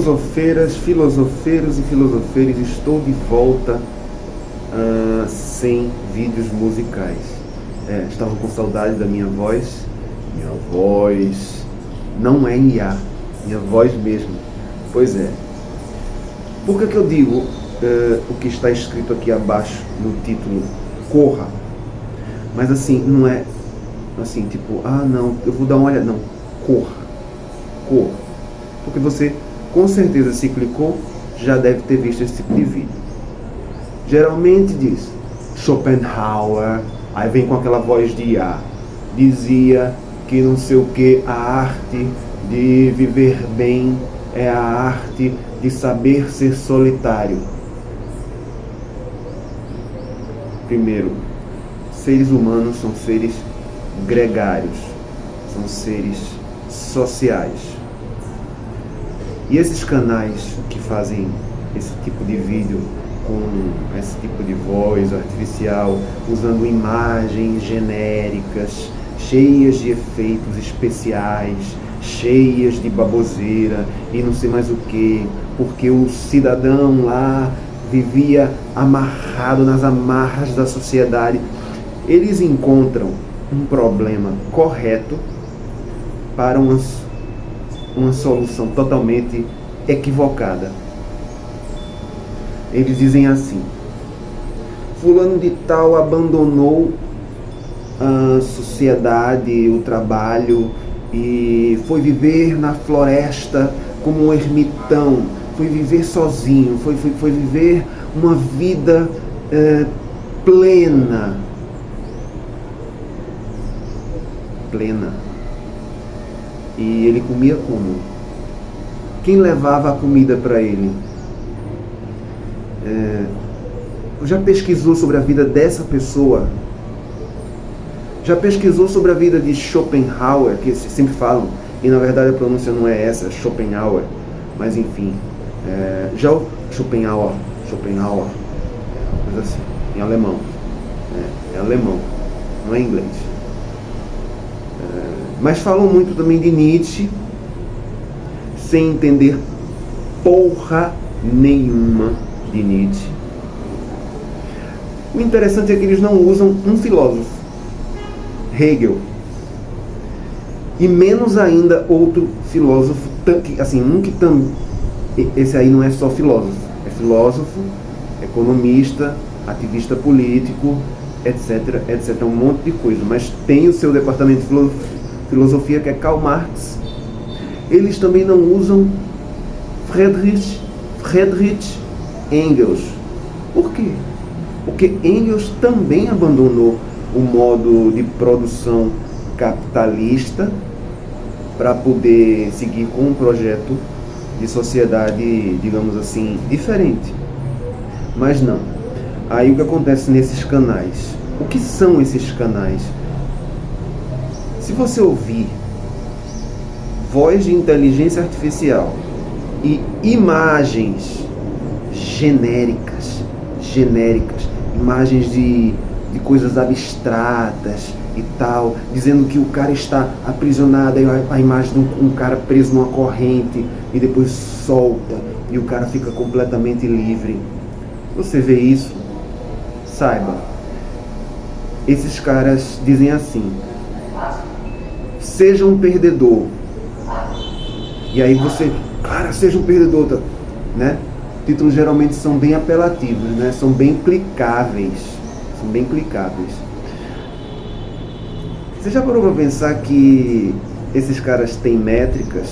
Filosofeiras, filosofeiros e filosofeiras, estou de volta sem vídeos musicais. Estava com saudade da minha voz. Minha voz não é IA, minha voz mesmo. Pois é. Por que eu digo o que está escrito aqui abaixo no título, corra? Mas assim, não é assim, tipo, não, eu vou dar uma olhada. Não, corra. Corra. Porque você, com certeza, se clicou, já deve ter visto esse tipo de vídeo. Geralmente diz Schopenhauer, aí vem com aquela voz de IA, dizia que não sei o que, a arte de viver bem é a arte de saber ser solitário. Primeiro, seres humanos são seres gregários, são seres sociais. E esses canais que fazem esse tipo de vídeo com esse tipo de voz artificial, usando imagens genéricas, cheias de efeitos especiais, cheias de baboseira e não sei mais o que, porque o cidadão lá vivia amarrado nas amarras da sociedade. Eles encontram um problema correto para uma solução totalmente equivocada. Eles dizem assim: fulano de tal abandonou a sociedade, o trabalho e foi viver na floresta como um ermitão, foi viver sozinho, foi viver uma vida plena. E ele comia como? Quem levava a comida para ele? Já pesquisou sobre a vida dessa pessoa? Já pesquisou sobre a vida de Schopenhauer, que sempre falam, e na verdade a pronúncia não é essa, Schopenhauer, mas enfim, já o Schopenhauer, coisa assim, em alemão, é alemão, não é inglês. Mas falam muito também de Nietzsche, sem entender porra nenhuma de Nietzsche. O interessante é que eles não usam um filósofo, Hegel, e menos ainda outro filósofo, assim, esse aí não é só filósofo, é filósofo, economista, ativista político, etc, etc, um monte de coisa, mas tem o seu departamento de filosofia, que é Karl Marx. Eles também não usam Friedrich Engels. Por quê? Porque Engels também abandonou o modo de produção capitalista para poder seguir com um projeto de sociedade, digamos assim, diferente. Mas não. Aí o que acontece nesses canais? O que são esses canais? Se você ouvir voz de inteligência artificial e imagens genéricas, imagens de coisas abstratas e tal, dizendo que o cara está aprisionado, a imagem de um cara preso numa corrente e depois solta e o cara fica completamente livre. Você vê isso? Saiba, esses caras dizem assim: seja um perdedor. E aí você, cara, seja um perdedor, né? Títulos geralmente são bem apelativos, né? São bem clicáveis. Você já parou para pensar que esses caras têm métricas?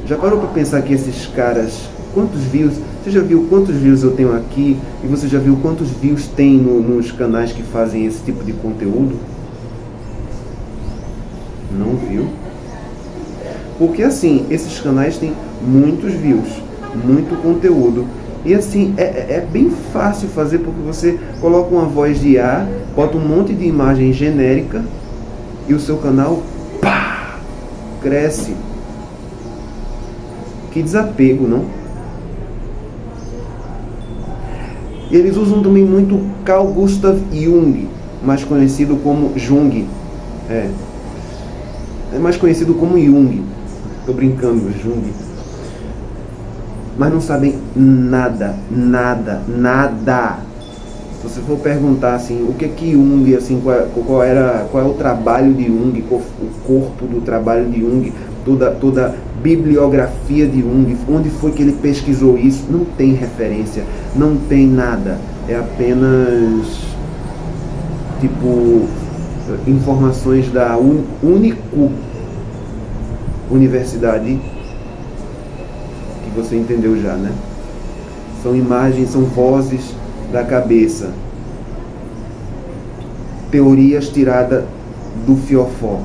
Já parou para pensar que esses caras, quantos views? Você já viu quantos views eu tenho aqui? E você já viu quantos views tem nos canais que fazem esse tipo de conteúdo? Não viu? Porque assim, esses canais têm muitos views, muito conteúdo. E assim, é bem fácil fazer, porque você coloca uma voz de IA, bota um monte de imagem genérica e o seu canal, pá, cresce. Que desapego, não? E eles usam também muito Carl Gustav Jung, mais conhecido como Jung. É mais conhecido como Jung. Tô brincando, Jung. mas não sabem nada, nada, nada. Se você for perguntar assim, o que que Jung, assim, qual é o trabalho de Jung, o corpo do trabalho de Jung, toda a bibliografia de Jung, onde foi que ele pesquisou isso, não tem referência, não tem nada. É apenas tipo informações da Unicu, universidade, que você entendeu já, né? São imagens, são vozes da cabeça, teorias tiradas do fiofó.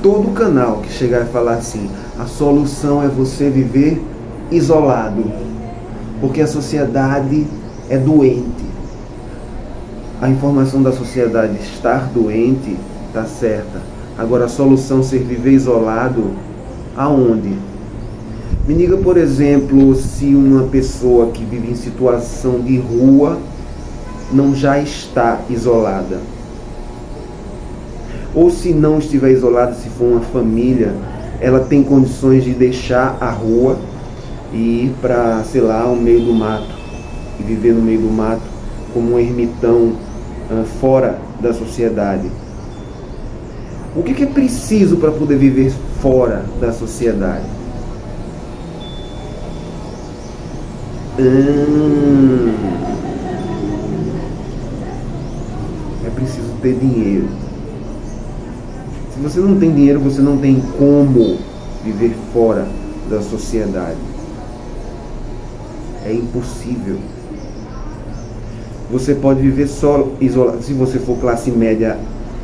Todo canal que chegar a falar assim, a solução é você viver isolado, porque a sociedade é doente. A informação da sociedade estar doente está certa. Agora a solução ser viver isolado, aonde? Me diga, por exemplo, se uma pessoa que vive em situação de rua não já está isolada. Ou se não estiver isolada, se for uma família, ela tem condições de deixar a rua e ir para, sei lá, o meio do mato, e viver no meio do mato como um ermitão fora da sociedade. O que é preciso para poder viver fora da sociedade? É preciso ter dinheiro. Se você não tem dinheiro, você não tem como viver fora da sociedade. É impossível. Você pode viver só isolado. Se você for classe média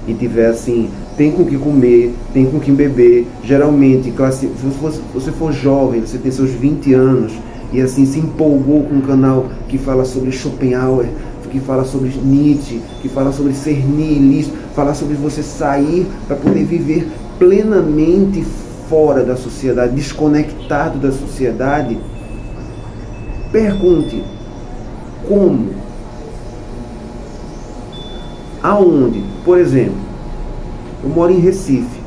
e tiver assim, tem com que comer, tem com que beber. Geralmente, se você for jovem, você tem seus 20 anos e assim se empolgou com um canal que fala sobre Schopenhauer, que fala sobre Nietzsche, que fala sobre ser nihilista, fala sobre você sair para poder viver plenamente fora da sociedade, desconectado da sociedade. Pergunte, como? Aonde? Por exemplo, eu moro em Recife.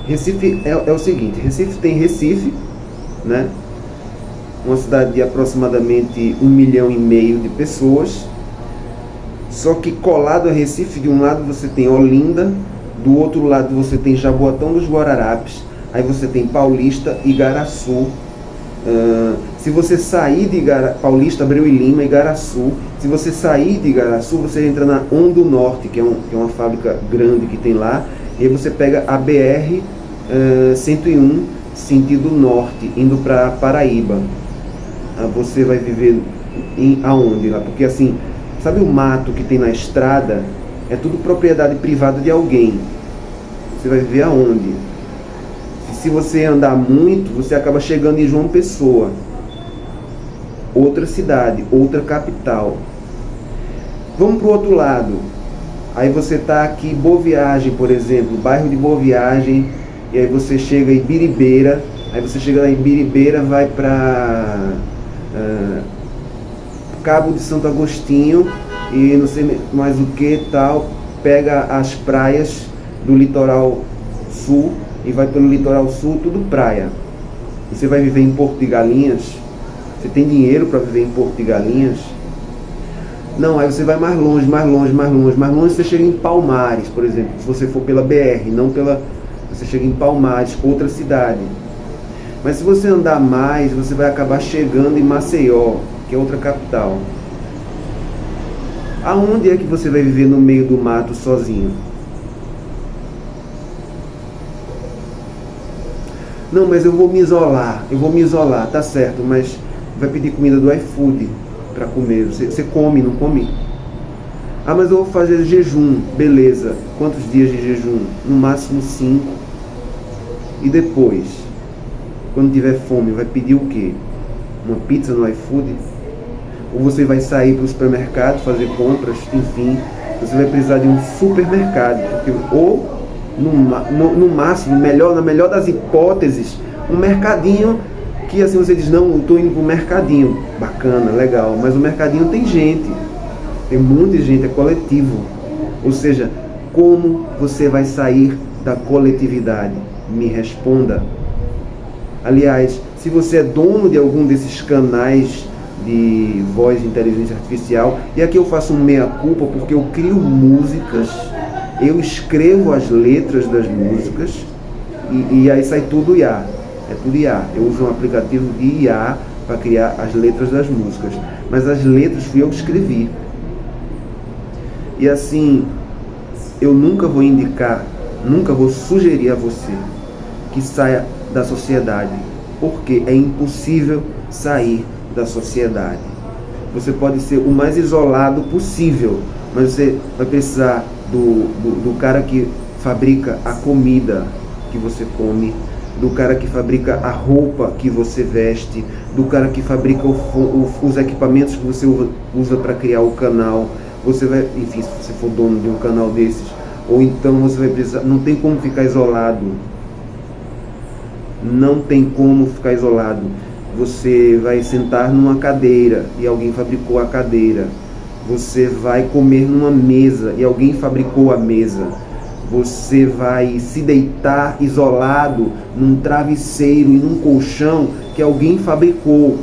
Recife é o seguinte, Recife tem Recife, né? Uma cidade de aproximadamente 1,5 milhão de pessoas. Só que colado a Recife, de um lado você tem Olinda, do outro lado você tem Jaboatão dos Guararapes, aí você tem Paulista e Igaraçu. Se você sair de Paulista, Abreu e Lima, Igaraçu, se você sair de Igaraçu, você entra na Ondo Norte, que é uma fábrica grande que tem lá, e aí você pega a BR 101, sentido norte, indo para Paraíba. Você vai viver aonde lá? Porque assim, sabe o mato que tem na estrada? É tudo propriedade privada de alguém. Você vai viver aonde? Se você andar muito, você acaba chegando em João Pessoa, outra cidade, outra capital. Vamos para o outro lado. Aí você está aqui, Boa Viagem, por exemplo, bairro de Boa Viagem, e aí você chega em Biribeira, aí você chega lá em Biribeira, vai para Cabo de Santo Agostinho, e não sei mais o que tal, pega as praias do litoral sul, e vai pelo litoral sul, tudo praia. E você vai viver em Porto de Galinhas? Você tem dinheiro para viver em Porto de Galinhas? Não, aí você vai mais longe, você chega em Palmares, por exemplo, se você for pela BR, não pela... Você chega em Palmares, outra cidade. Mas se você andar mais, você vai acabar chegando em Maceió, que é outra capital. Aonde é que você vai viver no meio do mato sozinho? Não, mas eu vou me isolar, tá certo, mas vai pedir comida do iFood para comer. Você come, não come? Ah, mas eu vou fazer jejum, beleza. Quantos dias de jejum? No máximo 5. E depois, quando tiver fome, vai pedir o quê? Uma pizza no iFood? Ou você vai sair para o supermercado, fazer compras, enfim, você vai precisar de um supermercado, porque, ou no máximo, na melhor das hipóteses, um mercadinho que assim você diz, não, eu estou indo para um mercadinho, bacana, legal, mas o mercadinho tem gente, tem muita gente, é coletivo. Ou seja, como você vai sair da coletividade? me responda. Aliás, se você é dono de algum desses canais de voz de inteligência artificial, e aqui eu faço um meia-culpa porque eu crio músicas, eu escrevo as letras das músicas e aí sai tudo IA. É tudo IA. Eu uso um aplicativo de IA para criar as letras das músicas. Mas as letras fui eu que escrevi. E assim, eu nunca vou indicar, nunca vou sugerir a você que saia da sociedade, porque é impossível sair da sociedade. Você pode ser o mais isolado possível, mas você vai precisar do cara que fabrica a comida que você come, do cara que fabrica a roupa que você veste, do cara que fabrica os equipamentos que você usa para criar o canal. Você vai, enfim, se você for dono de um canal desses, ou então você vai precisar, não tem como ficar isolado. Não tem como ficar isolado. Você vai sentar numa cadeira e alguém fabricou a cadeira. Você vai comer numa mesa e alguém fabricou a mesa. Você vai se deitar isolado num travesseiro e num colchão que alguém fabricou.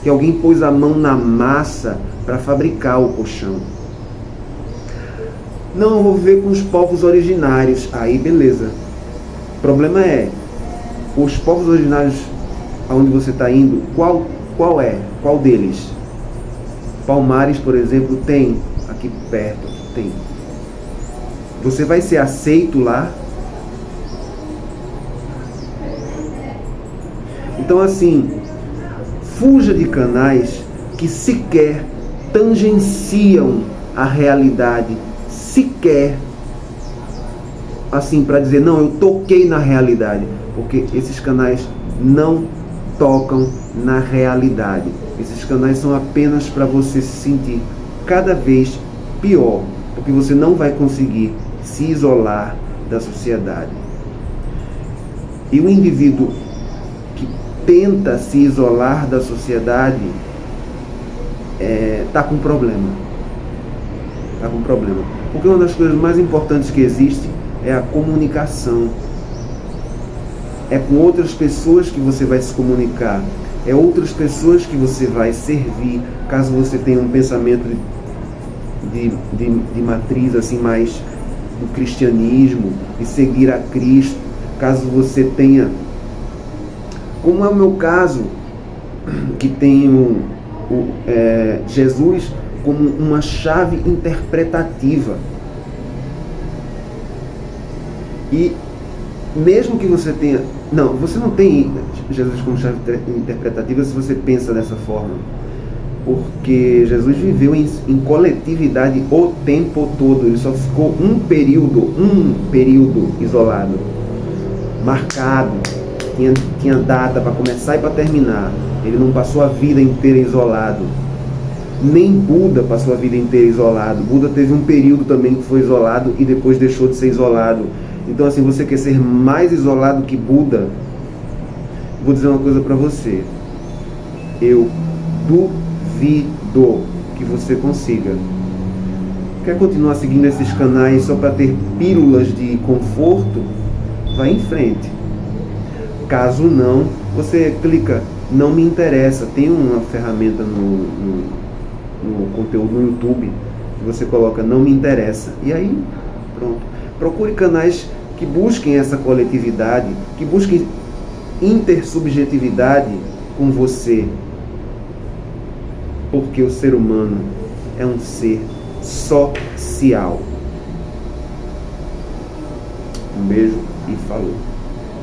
Que alguém pôs a mão na massa para fabricar o colchão. Não, eu vou viver com os povos originários. Aí beleza. O problema é, os povos originários aonde você está indo, qual é? Qual deles? Palmares, por exemplo, tem. Aqui perto, tem. Você vai ser aceito lá? Então assim, fuja de canais que sequer tangenciam a realidade, sequer assim para dizer, não, eu toquei na realidade, porque esses canais não tocam na realidade. Esses canais são apenas para você se sentir cada vez pior, porque você não vai conseguir se isolar da sociedade. E o indivíduo que tenta se isolar da sociedade está com problema. Está com problema. Porque uma das coisas mais importantes que existe é a comunicação. É com outras pessoas que você vai se comunicar. É outras pessoas que você vai servir, caso você tenha um pensamento de matriz assim mais do cristianismo, de seguir a Cristo. Caso você tenha, como é o meu caso, que tenho Jesus como uma chave interpretativa. E mesmo que você tenha... Não, você não tem Jesus como chave interpretativa se você pensa dessa forma. Porque Jesus viveu em coletividade o tempo todo. Ele só ficou um período isolado, marcado. Tinha data para começar e para terminar. Ele não passou a vida inteira isolado. Nem Buda passou a vida inteira isolado. Buda teve um período também que foi isolado e depois deixou de ser isolado. Então assim, você quer ser mais isolado que Buda? Vou dizer uma coisa para você. Eu duvido que você consiga. Quer continuar seguindo esses canais só para ter pílulas de conforto? Vai em frente. Caso não, você clica, não me interessa. Tem uma ferramenta no conteúdo no YouTube que você coloca, não me interessa. E aí, pronto. Procure canais que busquem essa coletividade, que busquem intersubjetividade com você. Porque o ser humano é um ser social. Um beijo e falou.